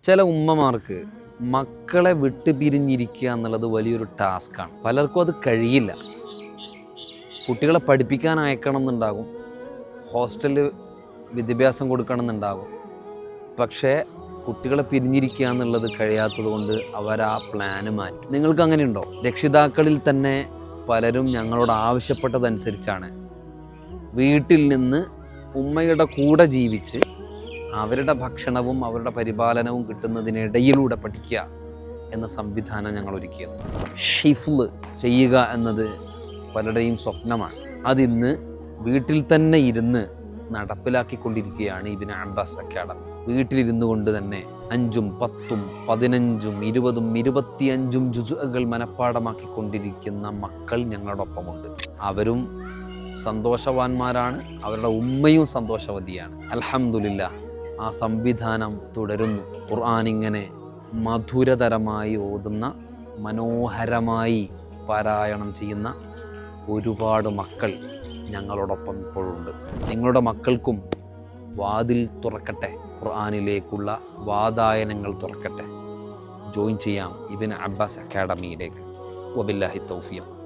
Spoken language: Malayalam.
ചില ഉമ്മമാർക്ക് മക്കളെ വിട്ട് പിരിഞ്ഞിരിക്കുക എന്നുള്ളത് വലിയൊരു ടാസ്ക്കാണ്. പലർക്കും അത് കഴിയില്ല. കുട്ടികളെ പഠിപ്പിക്കാൻ അയക്കണം എന്നുണ്ടാകും, ഹോസ്റ്റലിൽ വിദ്യാഭ്യാസം കൊടുക്കണം എന്നുണ്ടാകും. പക്ഷേ കുട്ടികളെ പിരിഞ്ഞിരിക്കുക എന്നുള്ളത് കഴിയാത്തത് കൊണ്ട് അവർ ആ പ്ലാന് മാറ്റും. നിങ്ങൾക്ക് അങ്ങനെയുണ്ടോ? രക്ഷിതാക്കളിൽ തന്നെ പലരും ഞങ്ങളോട് ആവശ്യപ്പെട്ടതനുസരിച്ചാണ് വീട്ടിൽ നിന്ന് ഉമ്മയുടെ കൂടെ ജീവിച്ച് അവരുടെ ഭക്ഷണവും അവരുടെ പരിപാലനവും കിട്ടുന്നതിനിടയിലൂടെ പഠിക്കുക എന്ന സംവിധാനം ഞങ്ങൾ ഒരുക്കിയത്. ഹിഫ്ള് ചെയ്യുക എന്നത് പലരുടെയും സ്വപ്നമാണ്. അതിന്ന് വീട്ടിൽ തന്നെ ഇരുന്ന് നടപ്പിലാക്കിക്കൊണ്ടിരിക്കുകയാണ് ഇബ്നു അബ്ബാസ് അക്കാഡമി. വീട്ടിലിരുന്നു കൊണ്ട് തന്നെ 5, 10, 15, 20, 25 ജുസുകൾ മനഃപ്പാടമാക്കിക്കൊണ്ടിരിക്കുന്ന മക്കൾ ഞങ്ങളോടൊപ്പമുണ്ട്. അവരും സന്തോഷവാന്മാരാണ്, അവരുടെ ഉമ്മയും സന്തോഷവതിയാണ്. അൽഹംദുലില്ലാഹ്, ആ സംവിധാനം തുടരുന്നു. ഖുർആൻ ഇങ്ങനെ മധുരതരമായി ഓതുന്ന, മനോഹരമായി പാരായണം ചെയ്യുന്ന ഒരുപാട് മക്കൾ ഞങ്ങളോടൊപ്പം ഇപ്പോഴുണ്ട്. നിങ്ങളുടെ മക്കൾക്കും വാതിൽ തുറക്കട്ടെ, ഖുർആനിലേക്കുള്ള വാതായനങ്ങൾ തുറക്കട്ടെ. ജോയിൻ ചെയ്യാം ഇബ്നു അബ്ബാസ് അക്കാഡമിയിലേക്ക്. വബില്ലാഹി തൗഫീഖ്.